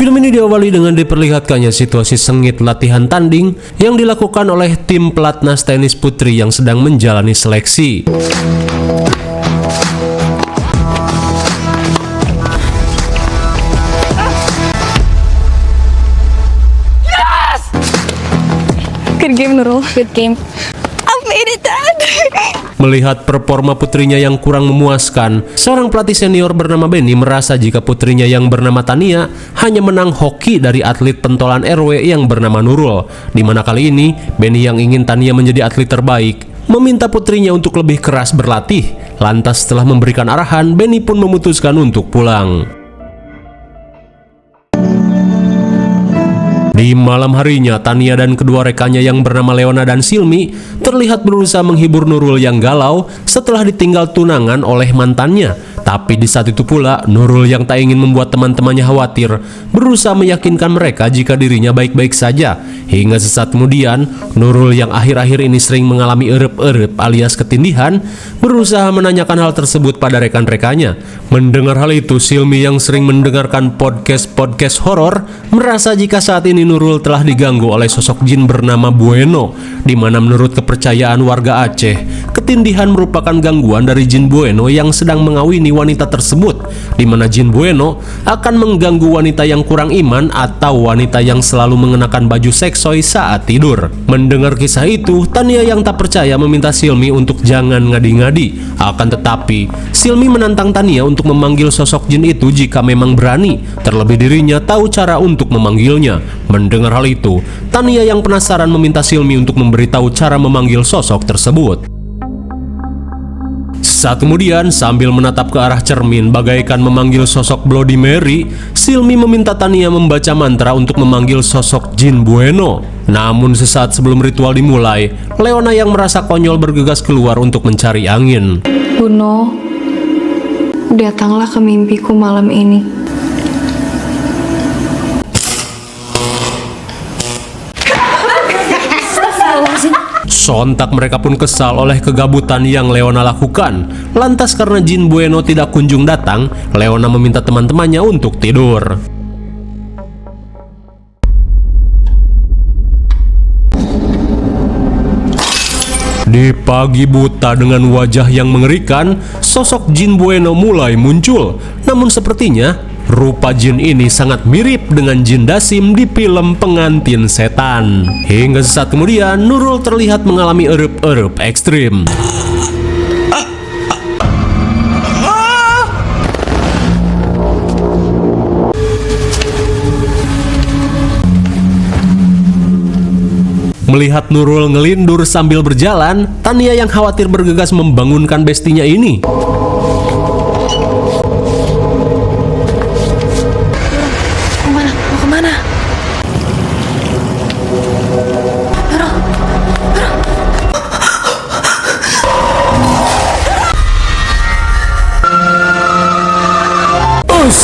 Film ini diawali dengan diperlihatkannya situasi sengit latihan tanding yang dilakukan oleh tim pelatnas tenis putri yang sedang menjalani seleksi. Yes! Good game, Nurul. Good game. I made it, Dad. Melihat performa putrinya yang kurang memuaskan, seorang pelatih senior bernama Benny merasa jika putrinya yang bernama Tania hanya menang hoki dari atlet pentolan RW yang bernama Nurul. Di mana kali ini, Benny yang ingin Tania menjadi atlet terbaik meminta putrinya untuk lebih keras berlatih. Lantas setelah memberikan arahan, Benny pun memutuskan untuk pulang. Di malam harinya, Tania dan kedua rekannya yang bernama Leona dan Silmi terlihat berusaha menghibur Nurul yang galau setelah ditinggal tunangan oleh mantannya. Tapi di saat itu pula, Nurul yang tak ingin membuat teman-temannya khawatir berusaha meyakinkan mereka jika dirinya baik-baik saja. Hingga sesaat kemudian, Nurul yang akhir-akhir ini sering mengalami erep-erep alias ketindihan berusaha menanyakan hal tersebut pada rekan-rekannya. Mendengar hal itu, Silmi yang sering mendengarkan podcast horor merasa jika saat ini Nurul telah diganggu oleh sosok jin bernama Bueno, di mana menurut kepercayaan warga Aceh, ketindihan merupakan gangguan dari jin Bueno yang sedang mengawini wanita tersebut, di mana jin Bueno akan mengganggu wanita yang kurang iman atau wanita yang selalu mengenakan baju seksoi saat tidur. Mendengar kisah itu, Tania yang tak percaya meminta Silmi untuk jangan ngadi-ngadi. Akan tetapi, Silmi menantang Tania untuk memanggil sosok jin itu jika memang berani, terlebih dirinya tahu cara untuk memanggilnya. Mendengar hal itu, Tania yang penasaran meminta Silmi untuk memberitahu cara memanggil sosok tersebut. Saat kemudian, sambil menatap ke arah cermin bagaikan memanggil sosok Bloody Mary, Silmi meminta Tania membaca mantra untuk memanggil sosok jin Bueno. Namun sesaat sebelum ritual dimulai, Leona yang merasa konyol bergegas keluar untuk mencari angin. Buno, datanglah ke mimpiku malam ini. Sontak mereka pun kesal oleh kegabutan yang Leona lakukan. Lantas karena jin Bueno tidak kunjung datang, Leona meminta teman-temannya untuk tidur. Di pagi buta dengan wajah yang mengerikan, sosok jin Bueno mulai muncul. Namun sepertinya rupa jin ini sangat mirip dengan jin Dasim di film Pengantin Setan. Hingga sesaat kemudian, Nurul terlihat mengalami erep-erep ekstrim. Melihat Nurul ngelindur sambil berjalan, Tania yang khawatir bergegas membangunkan bestinya ini.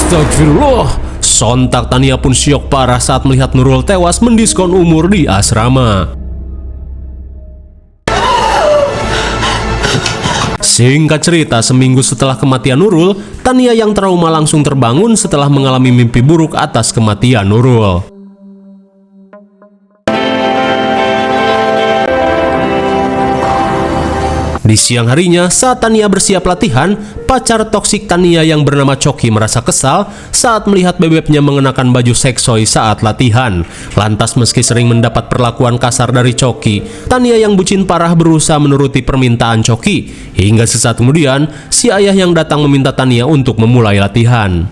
Astagfirullah. Sontak Tania pun syok parah saat melihat Nurul tewas mendiskon umur di asrama. Singkat cerita, seminggu setelah kematian Nurul, Tania yang trauma langsung terbangun setelah mengalami mimpi buruk atas kematian Nurul. Di siang harinya, saat Tania bersiap latihan, pacar toksik Tania yang bernama Coki merasa kesal saat melihat bebeknya mengenakan baju seksoi saat latihan. Lantas meski sering mendapat perlakuan kasar dari Coki, Tania yang bucin parah berusaha menuruti permintaan Coki. Hingga sesaat kemudian, si ayah yang datang meminta Tania untuk memulai latihan.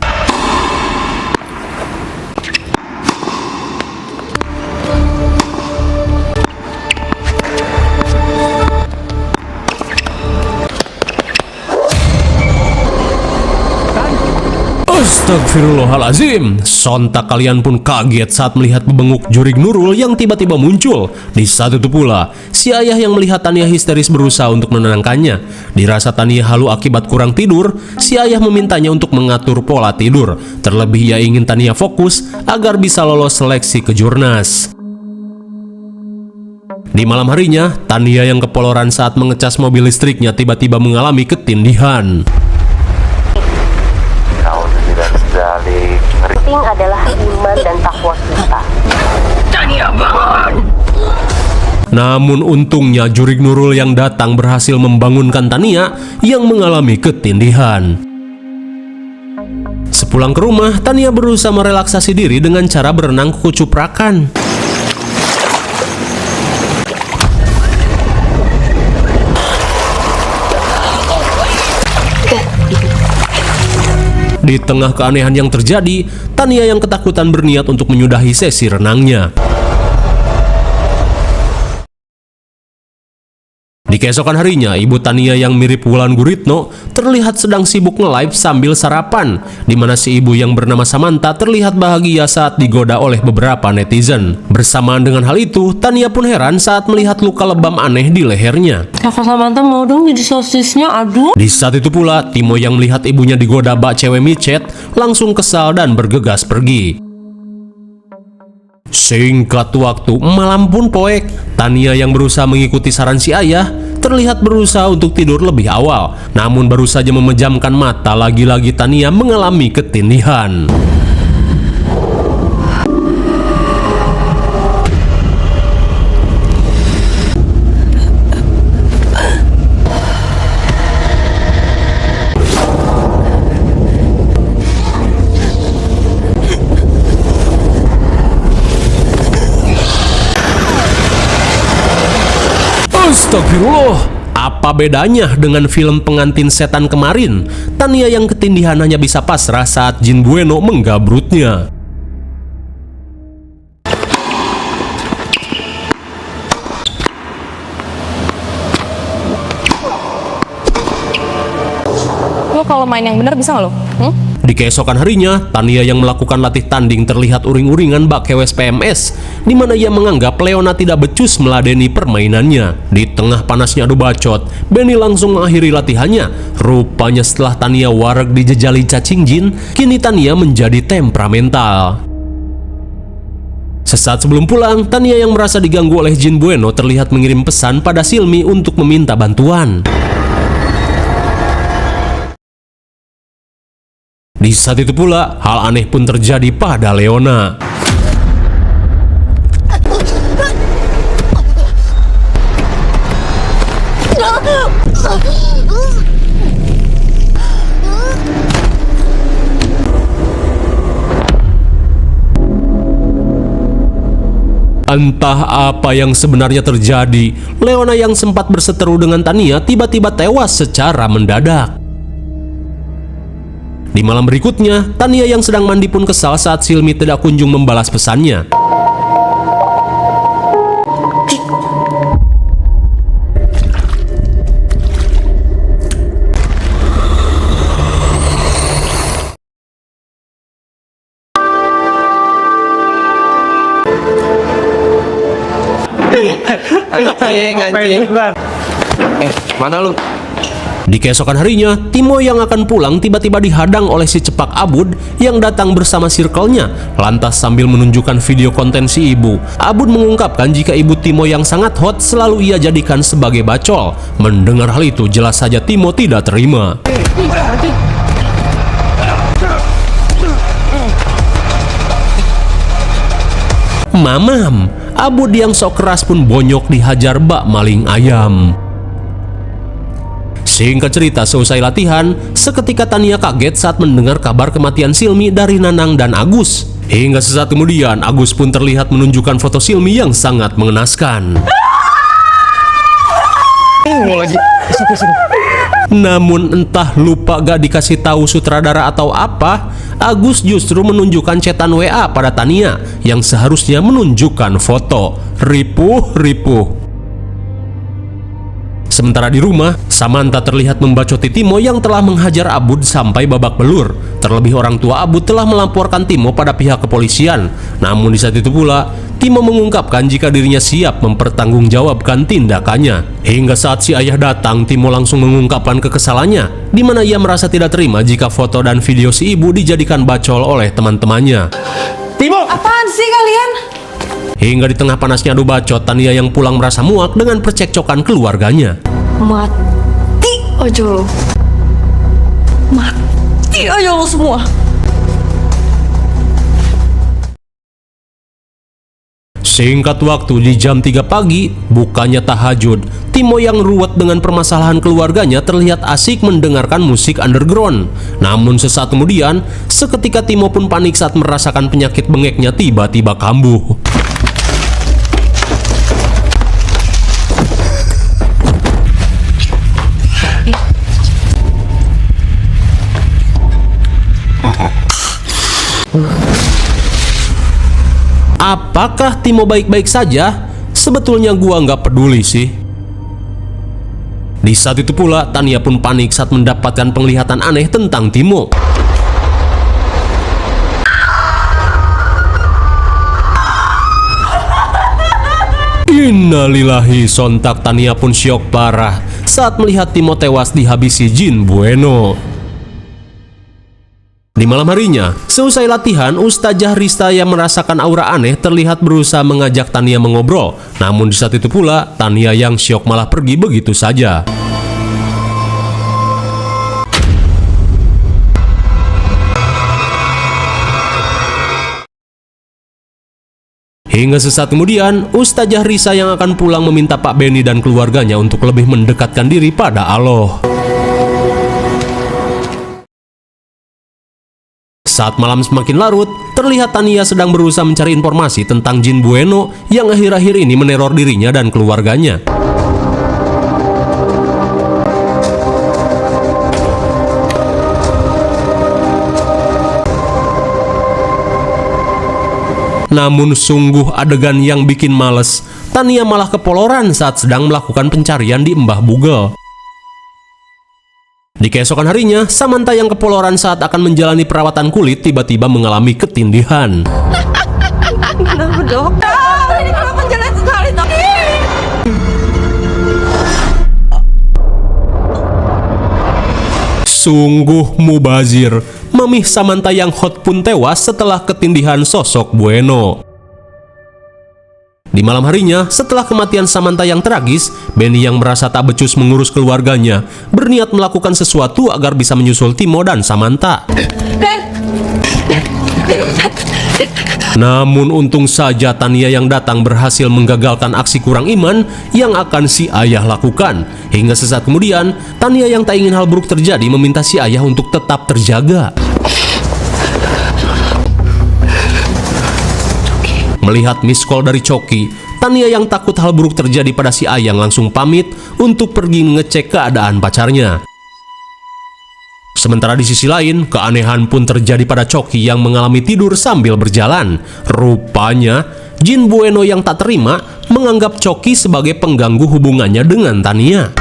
Astagfirullahalazim. Sontak kalian pun kaget saat melihat bebenguk jurig Nurul yang tiba-tiba muncul. Di saat itu pula, si ayah yang melihat Tania histeris berusaha untuk menenangkannya. Dirasa Tania halu akibat kurang tidur, si ayah memintanya untuk mengatur pola tidur. Terlebih ia ingin Tania fokus agar bisa lolos seleksi ke Jurnas. Di malam harinya, Tania yang kepoloran saat mengecas mobil listriknya tiba-tiba mengalami ketindihan. Penting adalah iman kesabaran dan takwa kita. Namun untungnya jurig Nurul yang datang berhasil membangunkan Tania yang mengalami ketindihan. Sepulang ke rumah, Tania berusaha merelaksasi diri dengan cara berenang kucuprakan. Di tengah keanehan yang terjadi, Tania yang ketakutan berniat untuk menyudahi sesi renangnya. Di keesokan harinya, ibu Tania yang mirip Wulan Guritno terlihat sedang sibuk nge-live sambil sarapan, di mana si ibu yang bernama Samantha terlihat bahagia saat digoda oleh beberapa netizen. Bersamaan dengan hal itu, Tania pun heran saat melihat luka lebam aneh di lehernya. Kakak Samantha mau dong jadi sosisnya, aduh. Di saat itu pula, Timo yang melihat ibunya digoda bak cewek micet langsung kesal dan bergegas pergi. Singkat waktu, malam pun poek. Tania yang berusaha mengikuti saran si ayah terlihat berusaha untuk tidur lebih awal. Namun baru saja memejamkan mata, lagi-lagi Tania mengalami ketindihan. Astagfirullah, apa bedanya dengan film Pengantin Setan kemarin? Tania yang ketindihan hanya bisa pasrah saat Jin Bueno menggabrutnya. Lo kalau main yang bener bisa nggak lo? Di keesokan harinya, Tania yang melakukan latih tanding terlihat uring-uringan bak kewes PMS, di mana ia menganggap Leona tidak becus meladeni permainannya. Di tengah panasnya adu bacot, Benny langsung mengakhiri latihannya. Rupanya setelah Tania wareg dijejali cacing jin, kini Tania menjadi temperamental. Sesaat sebelum pulang, Tania yang merasa diganggu oleh Jin Bueno terlihat mengirim pesan pada Silmi untuk meminta bantuan. Di saat itu pula, hal aneh pun terjadi pada Leona. Entah apa yang sebenarnya terjadi, Leona yang sempat berseteru dengan Tania tiba-tiba tewas secara mendadak. Di malam berikutnya, Tania yang sedang mandi pun kesal saat Silmi tidak kunjung membalas pesannya. Mana lu? Di keesokan harinya, Timo yang akan pulang tiba-tiba dihadang oleh si cepak Abud yang datang bersama circle-nya. Lantas sambil menunjukkan video konten si ibu, Abud mengungkapkan jika ibu Timo yang sangat hot selalu ia jadikan sebagai bacol. Mendengar hal itu, jelas saja Timo tidak terima. Mamam, Abud yang sok keras pun bonyok dihajar bak maling ayam. Singkat cerita, seusai latihan, seketika Tania kaget saat mendengar kabar kematian Silmi dari Nanang dan Agus. Hingga sesaat kemudian, Agus pun terlihat menunjukkan foto Silmi yang sangat mengenaskan. Namun entah lupa gak dikasih tahu sutradara atau apa, Agus justru menunjukkan cetan WA pada Tania yang seharusnya menunjukkan foto. Ripuh. Sementara di rumah, Samantha terlihat membacoti Timo yang telah menghajar Abud sampai babak belur. Terlebih orang tua Abud telah melaporkan Timo pada pihak kepolisian. Namun di saat itu pula, Timo mengungkapkan jika dirinya siap mempertanggungjawabkan tindakannya. Hingga saat si ayah datang, Timo langsung mengungkapkan kekesalannya, di mana ia merasa tidak terima jika foto dan video si ibu dijadikan bacol oleh teman-temannya. Timo! Apaan sih kalian? Hingga di tengah panasnya adu bacot, Tania yang pulang merasa muak dengan percekcokan keluarganya. Mati aja lo. Mati aja lo semua. Singkat waktu di jam 3 pagi, bukannya tahajud, Timo yang ruwet dengan permasalahan keluarganya terlihat asik mendengarkan musik underground. Namun sesaat kemudian, seketika Timo pun panik saat merasakan penyakit bengeknya tiba-tiba kambuh. Apakah Timo baik-baik saja? Sebetulnya gua nggak peduli sih. Di saat itu pula, Tania pun panik saat mendapatkan penglihatan aneh tentang Timo. Innalillahi, sontak Tania pun syok parah saat melihat Timo tewas dihabisi Jin Bueno. Di malam harinya, seusai latihan, Ustazah Rista yang merasakan aura aneh terlihat berusaha mengajak Tania mengobrol. Namun di saat itu pula, Tania yang syok malah pergi begitu saja. Hingga sesaat kemudian, Ustazah Risa yang akan pulang meminta Pak Benny dan keluarganya untuk lebih mendekatkan diri pada Allah. Saat malam semakin larut, terlihat Tania sedang berusaha mencari informasi tentang Jin Bueno yang akhir-akhir ini meneror dirinya dan keluarganya. Namun sungguh adegan yang bikin males, Tania malah kepoloran saat sedang melakukan pencarian di Mbah Bugel. Di keesokan harinya, Samantha yang kepoloran saat akan menjalani perawatan kulit tiba-tiba mengalami ketindihan. Kenapa dok? Ini kenapa jelek sekali dok? Sungguh mubazir, Mami Samantha yang hot pun tewas setelah ketindihan sosok Bueno. Di malam harinya, setelah kematian Samantha yang tragis, Benny yang merasa tak becus mengurus keluarganya, berniat melakukan sesuatu agar bisa menyusul Timo dan Samantha. Namun untung saja Tania yang datang berhasil menggagalkan aksi kurang iman yang akan si ayah lakukan. Hingga sesaat kemudian, Tania yang tak ingin hal buruk terjadi meminta si ayah untuk tetap terjaga. Melihat miss call dari Coki, Tania yang takut hal buruk terjadi pada si Ayang langsung pamit untuk pergi mengecek keadaan pacarnya. Sementara di sisi lain, keanehan pun terjadi pada Coki yang mengalami tidur sambil berjalan. Rupanya, Jin Bueno yang tak terima menganggap Coki sebagai pengganggu hubungannya dengan Tania.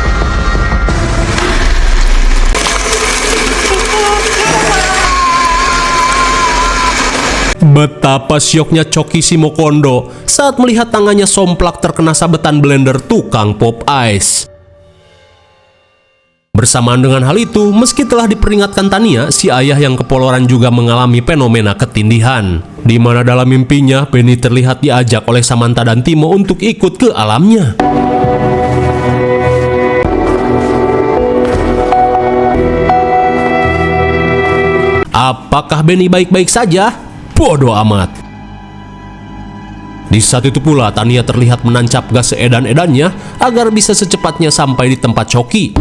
Betapa syoknya Coki Simokondo saat melihat tangannya somplak terkena sabetan blender tukang pop ice. Bersamaan dengan hal itu, meski telah diperingatkan Tania, si ayah yang kepoloran juga mengalami fenomena ketindihan, di mana dalam mimpinya Benny terlihat diajak oleh Samantha dan Timo untuk ikut ke alamnya. Apakah Benny baik-baik saja? Bodoh amat. Di saat itu pula Tania terlihat menancap gas seedan-edannya agar bisa secepatnya sampai di tempat Coki.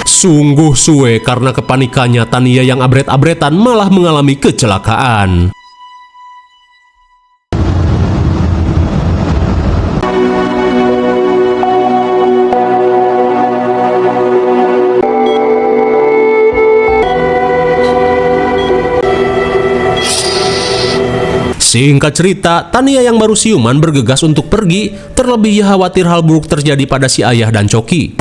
Sungguh suwe karena kepanikannya Tania yang abret-abretan malah mengalami kecelakaan. Singkat cerita, Tania yang baru siuman bergegas untuk pergi, terlebih ia khawatir hal buruk terjadi pada si ayah dan Coki.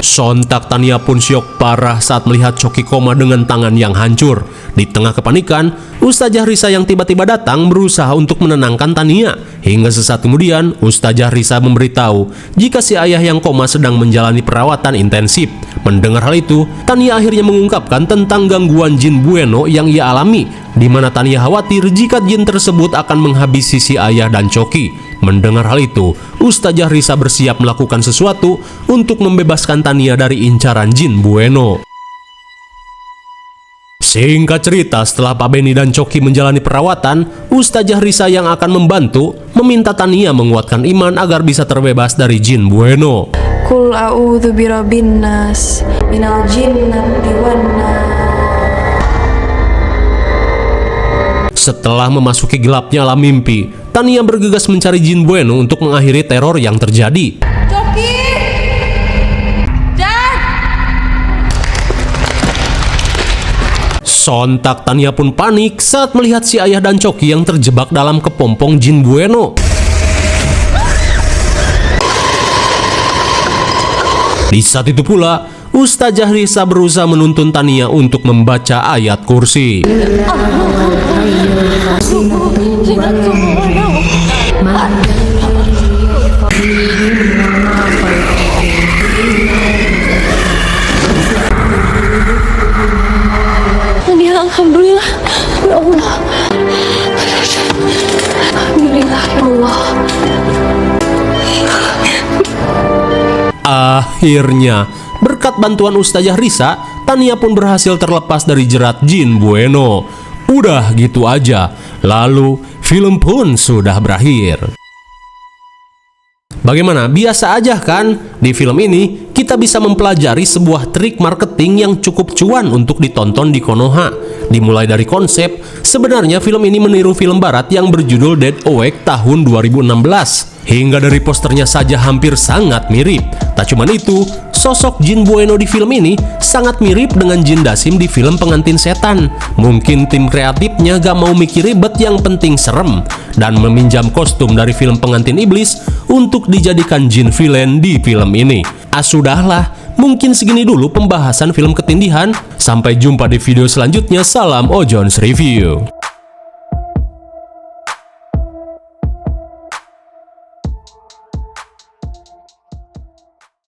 Sontak Tania pun syok parah saat melihat Coki koma dengan tangan yang hancur. Di tengah kepanikan, Ustazah Risa yang tiba-tiba datang berusaha untuk menenangkan Tania. Hingga sesaat kemudian, Ustazah Risa memberitahu jika si ayah yang koma sedang menjalani perawatan intensif. Mendengar hal itu, Tania akhirnya mengungkapkan tentang gangguan Jin Bueno yang ia alami, di mana Tania khawatir jika jin tersebut akan menghabisi si ayah dan Coki. Mendengar hal itu, Ustazah Risa bersiap melakukan sesuatu untuk membebaskan Tania dari incaran Jin Bueno. Singkat cerita, setelah Pak Benny dan Coki menjalani perawatan, Ustazah Risa yang akan membantu meminta Tania menguatkan iman agar bisa terbebas dari Jin Bueno. Qul a'udzu birabbin nas minal jinnati wan nas. Setelah memasuki gelapnya alam mimpi, Tania bergegas mencari Jin Bueno untuk mengakhiri teror yang terjadi. Coki! Dad! Sontak Tania pun panik saat melihat si ayah dan Coki yang terjebak dalam kepompong Jin Bueno. Di saat itu pula, Ustazah Risa berusaha menuntun Tania untuk membaca ayat kursi. Tania, alhamdulillah. Ya Allah. Alhamdulillah, ya Allah. Akhirnya, berkat bantuan Ustazah Risa, Tania pun berhasil terlepas dari jerat Jin Bueno. Udah gitu aja, lalu film pun sudah berakhir. Bagaimana? Biasa aja kan? Di film ini, kita bisa mempelajari sebuah trik marketing yang cukup cuan untuk ditonton di Konoha. Dimulai dari konsep, sebenarnya film ini meniru film barat yang berjudul Dead Awake tahun 2016. Hingga dari posternya saja hampir sangat mirip. Tak cuman itu, sosok Jin Bueno di film ini sangat mirip dengan Jin Dasim di film Pengantin Setan. Mungkin tim kreatifnya gak mau mikir ribet, yang penting serem, dan meminjam kostum dari film Pengantin Iblis untuk dijadikan Jin villain di film ini. Sudahlah, mungkin segini dulu pembahasan film Ketindihan. Sampai jumpa di video selanjutnya. Salam Ojon's Review.